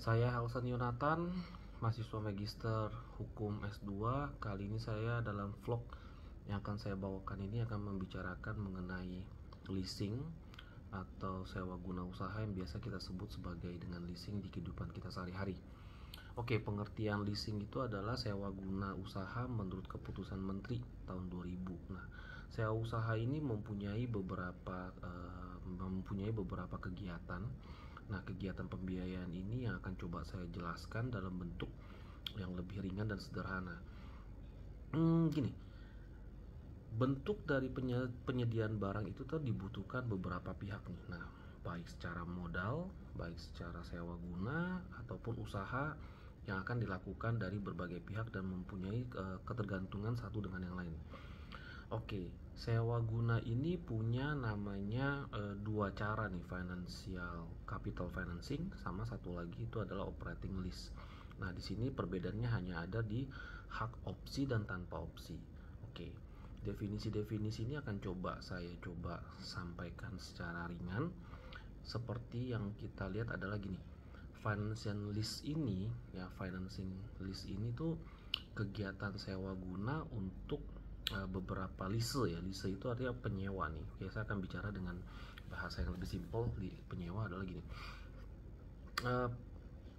Saya Helson Yonatan, mahasiswa Magister Hukum S2. Kali ini saya dalam vlog yang akan saya bawakan ini akan membicarakan mengenai leasing atau sewa guna usaha yang biasa kita sebut sebagai dengan leasing di kehidupan kita sehari-hari. Oke, pengertian leasing itu adalah sewa guna usaha menurut keputusan Menteri tahun 2000. Nah, sewa usaha ini mempunyai beberapa kegiatan. Nah, kegiatan pembiayaan ini yang akan coba saya jelaskan dalam bentuk yang lebih ringan dan sederhana. Gini, bentuk dari penyediaan barang itu tuh dibutuhkan beberapa pihak nih. Nah, baik secara modal, baik secara sewa guna ataupun usaha yang akan dilakukan dari berbagai pihak dan mempunyai ketergantungan satu dengan yang lain. Oke, sewa guna ini punya namanya dua cara nih, financial capital financing sama satu lagi itu adalah operating lease. Nah, di sini perbedaannya hanya ada di hak opsi dan tanpa opsi. Oke, definisi-definisi ini akan saya coba sampaikan secara ringan. Seperti yang kita lihat adalah gini. Financial lease ini financing lease ini tuh kegiatan sewa guna untuk beberapa lease ya. Lease itu artinya penyewa nih. Oke, saya akan bicara dengan bahasa yang lebih simpel. Di penyewa adalah gini.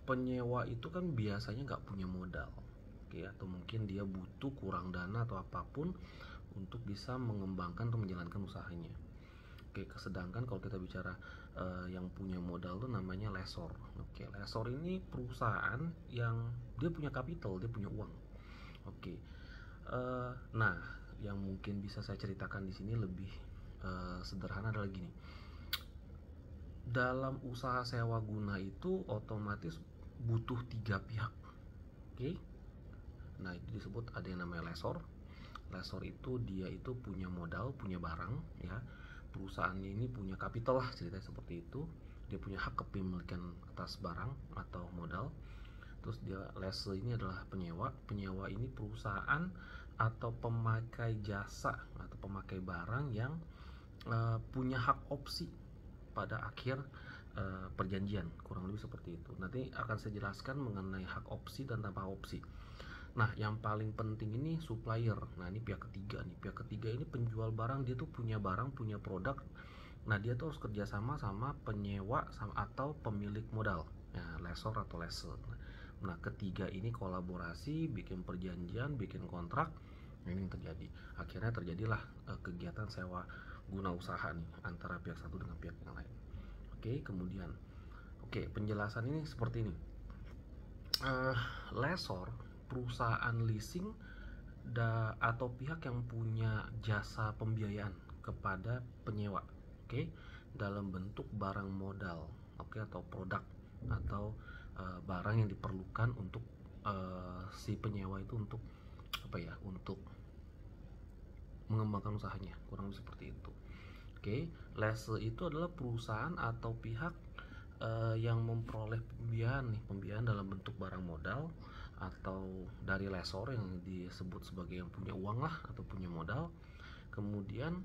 Penyewa itu kan biasanya nggak punya modal, oke, atau mungkin dia butuh kurang dana atau apapun untuk bisa mengembangkan atau menjalankan usahanya. Oke, sedangkan kalau kita bicara yang punya modal tuh namanya lessor. Oke, lessor ini perusahaan yang dia punya capital, dia punya uang. Oke, nah yang mungkin bisa saya ceritakan di sini lebih sederhana adalah gini. Dalam usaha sewa guna itu otomatis butuh 3 pihak. Oke. Nah, itu disebut ada yang namanya lessor. Lessor itu dia itu punya modal, punya barang ya. Perusahaannya ini punya capital lah, ceritanya seperti itu. Dia punya hak kepemilikan atas barang atau modal. Terus dia lessor ini adalah penyewa. Penyewa ini perusahaan atau pemakai jasa atau pemakai barang yang punya hak opsi pada akhir perjanjian, kurang lebih seperti itu. Nanti akan saya jelaskan mengenai hak opsi dan tanpa opsi. Nah, yang paling penting ini supplier. Nah, ini pihak ketiga nih. Pihak ketiga ini penjual barang, dia tuh punya barang, punya produk. Nah, dia tuh harus kerjasama sama penyewa atau pemilik modal. Nah, lessor atau lessor. Nah, ketiga ini kolaborasi, bikin perjanjian, bikin kontrak. Ini yang terjadi. Akhirnya terjadilah kegiatan sewa guna usaha nih antara pihak satu dengan pihak yang lain. Oke, kemudian penjelasan ini seperti ini. Lessor, perusahaan leasing atau pihak yang punya jasa pembiayaan kepada penyewa, oke, dalam bentuk barang modal, oke, atau produk atau barang yang diperlukan untuk si penyewa itu untuk untuk mengembangkan usahanya, kurang lebih seperti itu. Oke, lessor itu adalah perusahaan atau pihak yang memperoleh pembiayaan dalam bentuk barang modal atau dari lessor yang disebut sebagai yang punya uang lah atau punya modal. Kemudian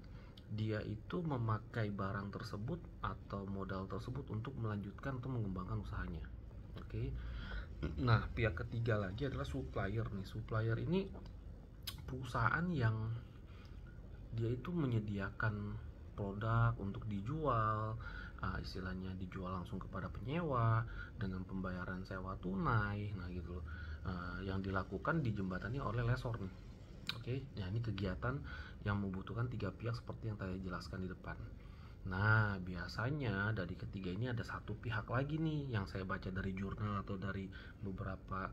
dia itu memakai barang tersebut atau modal tersebut untuk melanjutkan atau mengembangkan usahanya. Oke. Nah, pihak ketiga lagi adalah supplier nih. Supplier ini perusahaan yang dia itu menyediakan produk untuk dijual, istilahnya dijual langsung kepada penyewa dengan pembayaran sewa tunai. Nah, gitu loh. Yang dilakukan dijembatani oleh lessor nih. Oke, nah ini kegiatan yang membutuhkan 3 pihak seperti yang saya jelaskan di depan. Nah, biasanya dari ketiga ini ada satu pihak lagi nih yang saya baca dari jurnal atau dari beberapa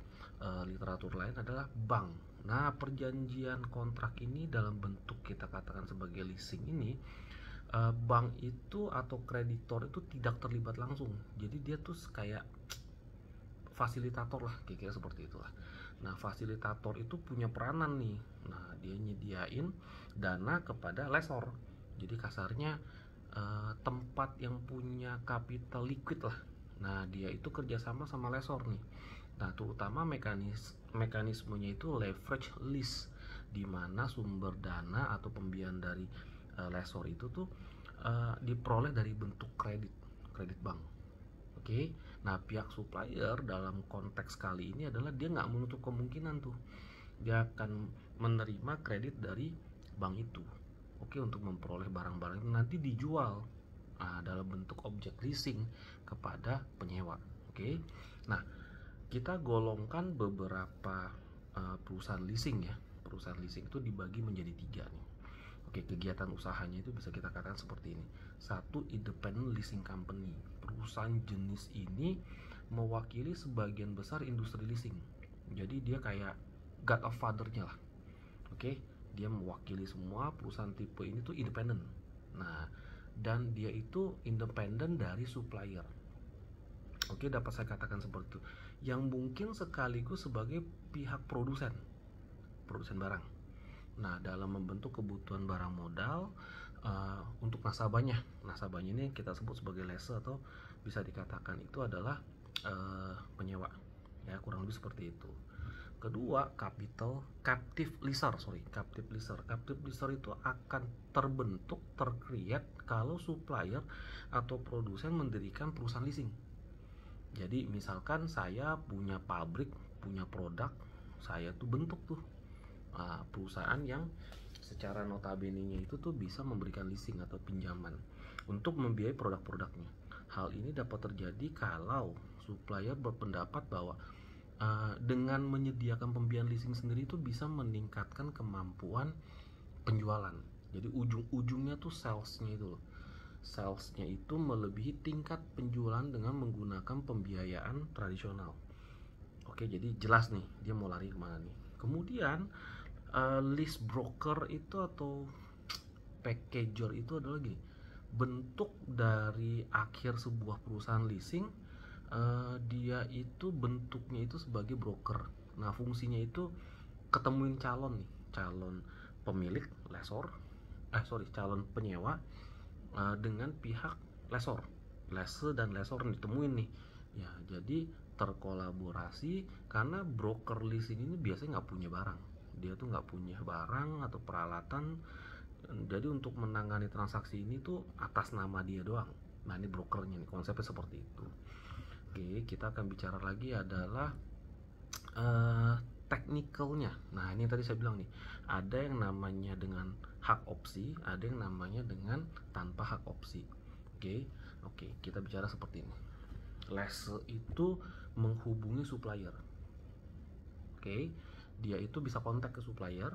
literatur lain adalah bank. Nah, perjanjian kontrak ini dalam bentuk kita katakan sebagai leasing ini, bank itu atau kreditor itu tidak terlibat langsung. Jadi dia tuh kayak fasilitator lah, kira-kira seperti itulah. Nah, fasilitator itu punya peranan nih. Nah, dia nyediain dana kepada lessor. Jadi kasarnya tempat yang punya capital liquid lah. Nah, dia itu kerjasama sama lessor nih. Nah, terutama mekanismenya itu leverage lease, di mana sumber dana atau pembiayaan dari lessor itu tuh diperoleh dari bentuk kredit bank. Oke, nah pihak supplier dalam konteks kali ini adalah dia nggak menutup kemungkinan tuh dia akan menerima kredit dari bank itu. Oke, untuk memperoleh barang-barang itu nanti dijual dalam bentuk objek leasing kepada penyewa. Oke, nah kita golongkan beberapa perusahaan leasing ya. Perusahaan leasing itu dibagi menjadi 3 nih. Oke, kegiatan usahanya itu bisa kita katakan seperti ini. Satu, independent leasing company. Perusahaan jenis ini mewakili sebagian besar industri leasing. Jadi dia kayak godfather-nya lah. Oke, dia mewakili semua perusahaan tipe ini tuh independen. Nah, dan dia itu independen dari supplier. Oke, dapat saya katakan seperti itu. Yang mungkin sekaligus sebagai pihak produsen barang. Nah, dalam membentuk kebutuhan barang modal untuk nasabahnya ini kita sebut sebagai lessor atau bisa dikatakan itu adalah penyewa. Ya, kurang lebih seperti itu. Kedua, captive leaser. Captive leaser itu akan terbentuk, tercreate kalau supplier atau produsen mendirikan perusahaan leasing. Jadi misalkan saya punya pabrik, punya produk, saya tuh bentuk tuh perusahaan yang secara notabene-nya itu tuh bisa memberikan leasing atau pinjaman untuk membiayai produk-produknya. Hal ini dapat terjadi kalau supplier berpendapat bahwa dengan menyediakan pembiayaan leasing sendiri itu bisa meningkatkan kemampuan penjualan. Jadi ujung-ujungnya tuh salesnya itu melebihi tingkat penjualan dengan menggunakan pembiayaan tradisional. Oke, jadi jelas nih dia mau lari kemana nih. Kemudian lease broker itu atau packager itu adalah gini, bentuk dari akhir sebuah perusahaan leasing. Dia itu bentuknya itu sebagai broker. Nah, fungsinya itu ketemuin calon pemilik calon penyewa dengan pihak lessor dan lessor ditemuin nih ya. Jadi terkolaborasi karena broker leasing ini biasanya nggak punya barang, dia tuh nggak punya barang atau peralatan. Jadi untuk menangani transaksi ini tuh atas nama dia doang. Nah, ini brokernya nih, konsepnya seperti itu. Oke, kita akan bicara lagi adalah teknikalnya. Nah, ini tadi saya bilang nih, ada yang namanya dengan hak opsi, ada yang namanya dengan tanpa hak opsi. Oke, kita bicara seperti ini. Lessor itu menghubungi supplier. Oke, dia itu bisa kontak ke supplier.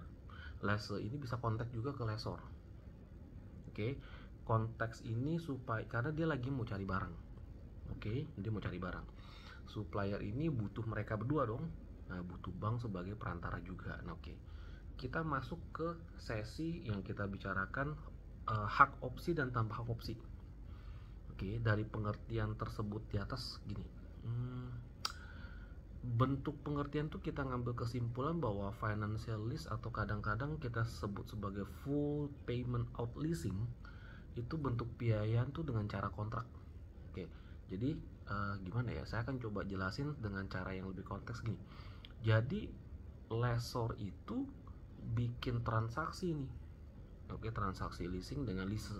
Lessor ini bisa kontak juga ke lessor. Oke, konteks ini supaya karena dia lagi mau cari barang. Oke, dia mau cari barang. Supplier ini butuh mereka berdua dong. Nah, butuh bank sebagai perantara juga. Nah, oke. Kita masuk ke sesi yang kita bicarakan hak opsi dan tanpa hak opsi. Oke, dari pengertian tersebut di atas gini. Bentuk pengertian tuh kita ngambil kesimpulan bahwa financial lease atau kadang-kadang kita sebut sebagai full payment out leasing itu bentuk biayaan tuh dengan cara kontrak. Oke, jadi gimana ya? Saya akan coba jelasin dengan cara yang lebih konteks gini. Jadi lessor itu bikin transaksi nih. Oke, transaksi leasing dengan lease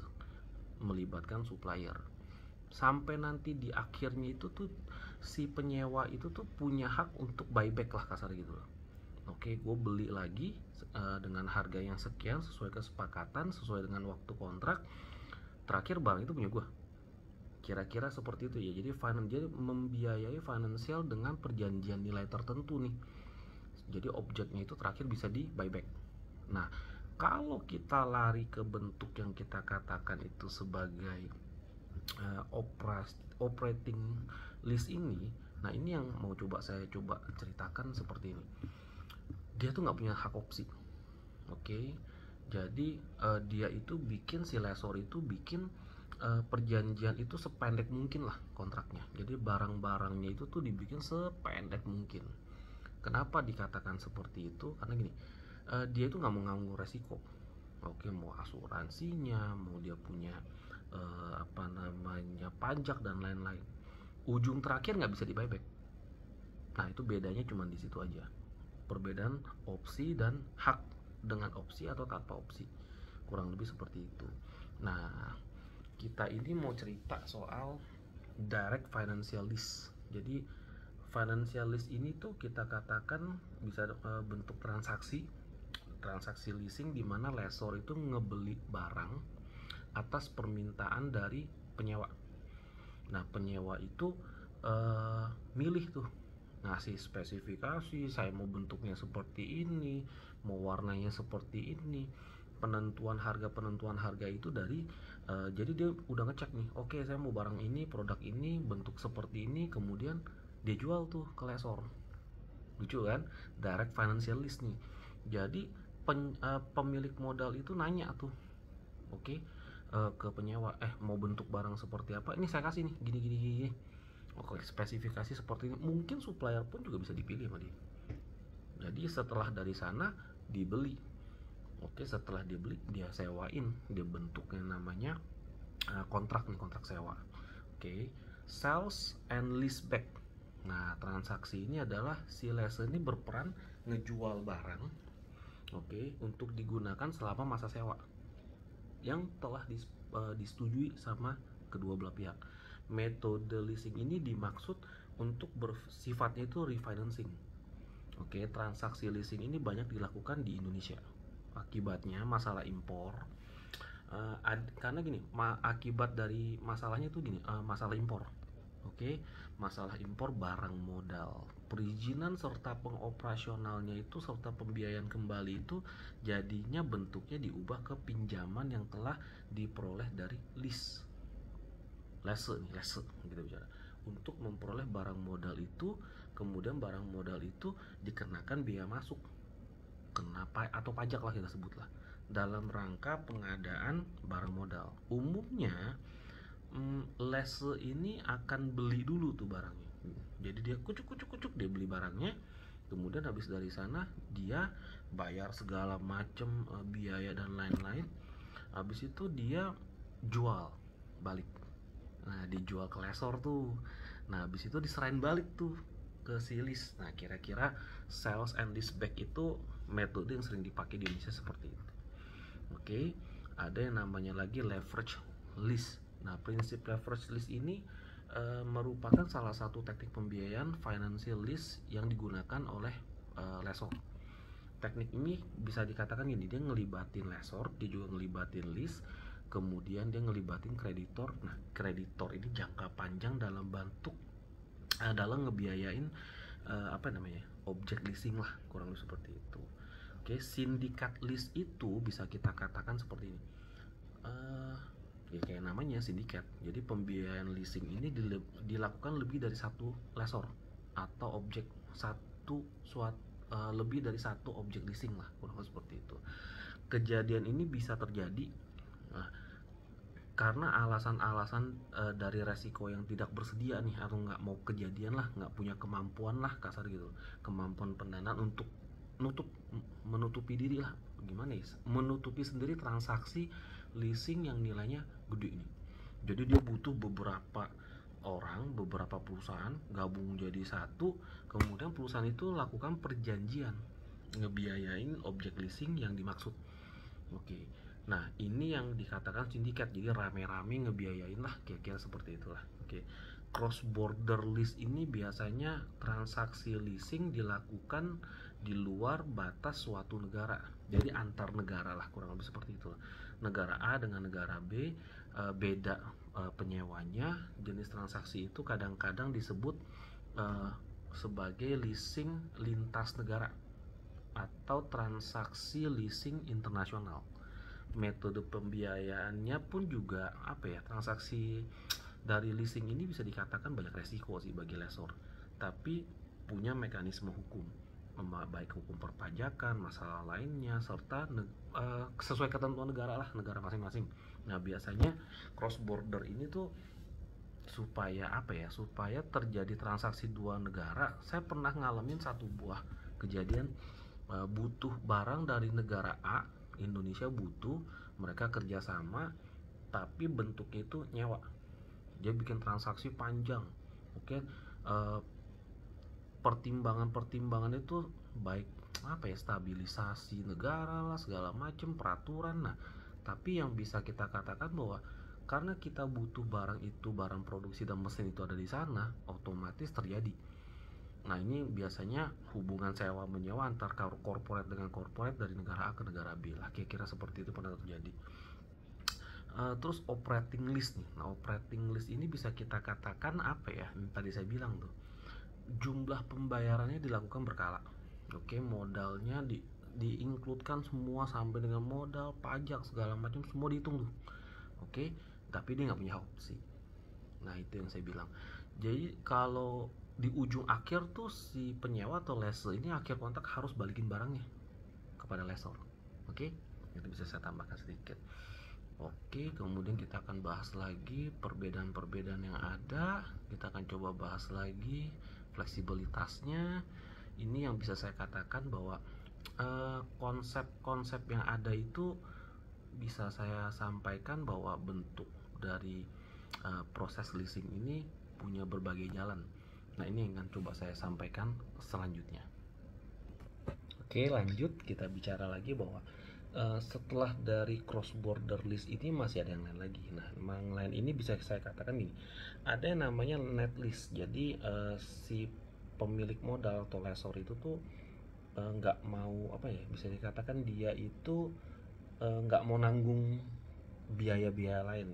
melibatkan supplier. Sampai nanti di akhirnya itu tuh si penyewa itu tuh punya hak untuk buyback lah, kasar gitu loh. Oke, gue beli lagi dengan harga yang sekian sesuai kesepakatan, sesuai dengan waktu kontrak. Terakhir barang itu punya gue. Kira-kira seperti itu ya. Jadi membiayai finansial dengan perjanjian nilai tertentu nih. Jadi objeknya itu terakhir bisa di buyback. Nah, kalau kita lari ke bentuk yang kita katakan itu sebagai operating lease ini, nah ini yang mau saya coba ceritakan seperti ini. Dia tuh nggak punya hak opsi. Oke, jadi dia itu bikin, si lessor itu bikin perjanjian itu sependek mungkin lah kontraknya. Jadi barang-barangnya itu tuh dibikin sependek mungkin. Kenapa dikatakan seperti itu? Karena gini, dia itu nggak mau nganggur resiko. Oke, mau asuransinya, mau dia punya pajak dan lain-lain. Ujung terakhir nggak bisa di buyback. Nah, itu bedanya cuma di situ aja. Perbedaan opsi dan hak dengan opsi atau tanpa opsi. Kurang lebih seperti itu. Nah, kita ini mau cerita soal direct financial lease. Jadi financial lease ini tuh kita katakan bisa bentuk transaksi leasing di mana lessor itu ngebeli barang atas permintaan dari penyewa. Nah, penyewa itu milih tuh, ngasih spesifikasi, saya mau bentuknya seperti ini, mau warnanya seperti ini. Penentuan harga itu dari jadi dia udah ngecek nih, oke, saya mau barang ini, produk ini, bentuk seperti ini, kemudian dia jual tuh ke lessor. Lucu kan? Direct financial lease nih. Jadi pemilik modal itu nanya tuh, oke, ke penyewa, mau bentuk barang seperti apa, ini saya kasih nih gini. Oke, spesifikasi seperti ini. Mungkin supplier pun juga bisa dipilih sama dia. Jadi setelah dari sana dibeli. Oke, setelah dia beli, dia sewain, dia bentuknya namanya kontrak sewa. Oke, sales and lease back. Nah, transaksi ini adalah si lessor ini berperan ngejual barang, oke, untuk digunakan selama masa sewa yang telah disetujui sama kedua belah pihak. Metode leasing ini dimaksud untuk bersifatnya itu refinancing. Oke, transaksi leasing ini banyak dilakukan di Indonesia. Akibatnya masalah impor, karena gini, akibat dari masalahnya tuh gini, masalah impor. Oke, masalah impor barang modal, perizinan serta pengoperasionalnya itu serta pembiayaan kembali itu jadinya bentuknya diubah ke pinjaman yang telah diperoleh dari lese gitu bicara, untuk memperoleh barang modal itu. Kemudian barang modal itu dikenakan biaya masuk, kenapa atau pajak lah kita sebutlah, dalam rangka pengadaan barang modal. Umumnya lessor ini akan beli dulu tuh barangnya. Jadi dia kucuk dia beli barangnya, kemudian habis dari sana dia bayar segala macam biaya dan lain-lain. Habis itu dia jual balik. Nah, dijual ke lessor tuh. Nah, habis itu diserahin balik tuh ke si lease. Nah, kira-kira sales and lease back itu metode yang sering dipakai di Indonesia seperti itu. Oke, ada yang namanya lagi leverage lease. Nah, prinsip leverage lease ini merupakan salah satu teknik pembiayaan financial lease yang digunakan oleh lessor. Teknik ini bisa dikatakan gini, dia ngelibatin lessor, dia juga ngelibatin lease, kemudian dia ngelibatin kreditor. Nah, kreditor ini jangka panjang dalam bentuk dalam ngebiayain objek leasing lah, kurang lebih seperti itu. Oke, sindikat lease itu bisa kita katakan seperti ini. Ya kayak namanya sindikat. Jadi pembiayaan leasing ini dilakukan lebih dari satu lessor atau lebih dari satu objek leasing lah, kurang lebih seperti itu. Kejadian ini bisa terjadi karena alasan-alasan dari resiko yang tidak bersedia nih, atau nggak mau kejadian lah, nggak punya kemampuan lah, kasar gitu, kemampuan pendanaan untuk menutupi diri lah, gimana ya, menutupi sendiri transaksi leasing yang nilainya gede nih. Jadi dia butuh beberapa perusahaan gabung jadi satu, kemudian perusahaan itu lakukan perjanjian ngebiayain objek leasing yang dimaksud. Oke, nah ini yang dikatakan sindikat. Jadi rame-rame ngebiayain lah, kira-kira seperti itulah. Oke, cross border lease ini biasanya transaksi leasing dilakukan di luar batas suatu negara, jadi antar negara lah, kurang lebih seperti itu. Negara A dengan negara B beda penyewanya. Jenis transaksi itu kadang-kadang disebut sebagai leasing lintas negara atau transaksi leasing internasional. Metode pembiayaannya pun juga transaksi dari leasing ini bisa dikatakan banyak resiko sih bagi lessor, tapi punya mekanisme hukum, baik hukum perpajakan, masalah lainnya, serta sesuai ketentuan negara masing-masing. Nah, biasanya cross border ini tuh supaya terjadi transaksi dua negara. Saya pernah ngalamin satu buah kejadian, butuh barang dari negara A, Indonesia butuh, mereka kerjasama, tapi bentuknya itu nyewa. Dia bikin transaksi panjang. Oke, pertimbangan itu baik stabilisasi negara lah, segala macam peraturan. Nah, tapi yang bisa kita katakan bahwa karena kita butuh barang itu, barang produksi dan mesin itu ada di sana, otomatis terjadi. Nah, ini biasanya hubungan sewa menyewa antar corporate dengan corporate dari negara A ke negara B lah, kira-kira seperti itu pernah terjadi. Terus operating list nih. Nah, operating list ini bisa kita katakan apa ya? Tadi saya bilang tuh, jumlah pembayarannya dilakukan berkala. Oke, modalnya diinkludkan semua sampai dengan modal, pajak segala macam semua dihitung tuh. Oke, tapi dia nggak punya opsi. Nah, itu yang saya bilang. Jadi kalau di ujung akhir tuh si penyewa atau lessor ini akhir kontrak harus balikin barangnya kepada lessor. Oke, itu bisa saya tambahkan sedikit. Oke, kemudian kita akan bahas lagi perbedaan-perbedaan yang ada. Kita akan coba bahas lagi fleksibilitasnya. Ini yang bisa saya katakan bahwa konsep-konsep yang ada itu bisa saya sampaikan bahwa bentuk dari proses leasing ini punya berbagai jalan. Nah, ini yang akan coba saya sampaikan selanjutnya. Oke, lanjut kita bicara lagi bahwa setelah dari cross border lease ini masih ada yang lain lagi. Nah, yang lain ini bisa saya katakan gini, ada yang namanya net lease. Jadi si pemilik modal atau lessor itu tuh nggak mau apa ya, bisa dikatakan dia itu nggak mau nanggung biaya-biaya lain.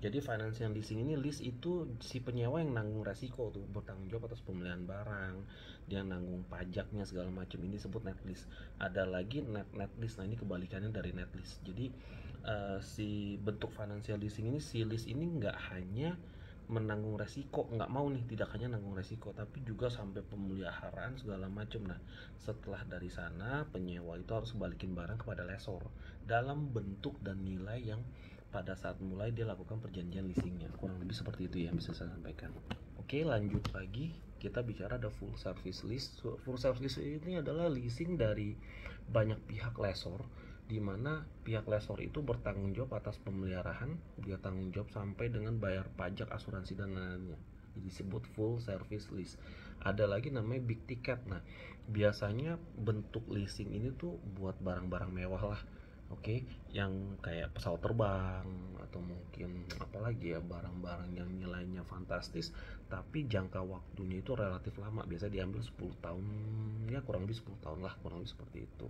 Jadi financial leasing ini, lease itu si penyewa yang nanggung resiko tuh, bertanggung jawab atas pembelian barang, dia nanggung pajaknya segala macam. Ini disebut net lease. Ada lagi net lease. Nah, ini kebalikannya dari net lease. Jadi si bentuk financial leasing ini, si lease ini nggak hanya menanggung resiko, nggak mau nih, tidak hanya nanggung resiko, tapi juga sampai pemeliharaan segala macam. Nah, setelah dari sana penyewa itu harus balikin barang kepada lessor dalam bentuk dan nilai yang pada saat mulai dia lakukan perjanjian leasingnya. Kurang lebih seperti itu ya bisa saya sampaikan. Oke, lanjut lagi, kita bicara ada full service lease. Full service ini adalah leasing dari banyak pihak lessor, di mana pihak lessor itu bertanggung jawab atas pemeliharaan, dia tanggung jawab sampai dengan bayar pajak, asuransi dan lainnya. Jadi disebut full service lease. Ada lagi namanya big ticket. Nah, biasanya bentuk leasing ini tuh buat barang-barang mewah lah. Oke, yang kayak pesawat terbang atau mungkin apalagi ya, barang-barang yang nilainya fantastis tapi jangka waktunya itu relatif lama, biasa diambil 10 tahun, ya kurang lebih 10 tahun lah, kurang lebih seperti itu.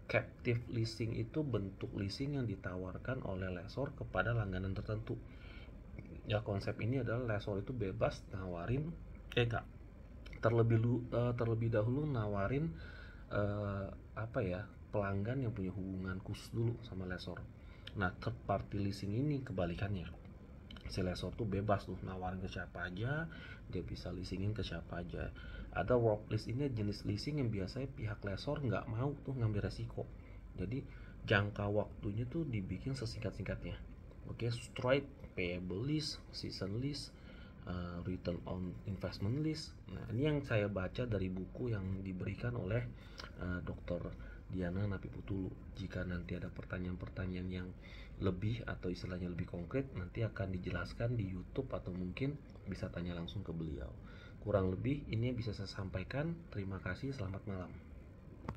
Captive leasing itu bentuk leasing yang ditawarkan oleh lessor kepada langganan tertentu. Ya, konsep ini adalah lessor itu bebas nawarin enggak, terlebih dahulu nawarin apa ya, pelanggan yang punya hubungan khusus dulu sama lessor. Nah, third party leasing ini kebalikannya, si lessor tuh bebas tuh nawarin ke siapa aja, dia bisa leasingin ke siapa aja. Ada work lease, ini jenis leasing yang biasanya pihak lessor nggak mau tuh ngambil resiko, jadi jangka waktunya tuh dibikin sesingkat-singkatnya. Oke, straight payable lease, season lease, return on investment list. Nah, ini yang saya baca dari buku yang diberikan oleh Dr. Diana Napiputulu. Jika nanti ada pertanyaan-pertanyaan yang lebih atau istilahnya lebih konkret, nanti akan dijelaskan di YouTube atau mungkin bisa tanya langsung ke beliau. Kurang lebih ini bisa saya sampaikan. Terima kasih, selamat malam.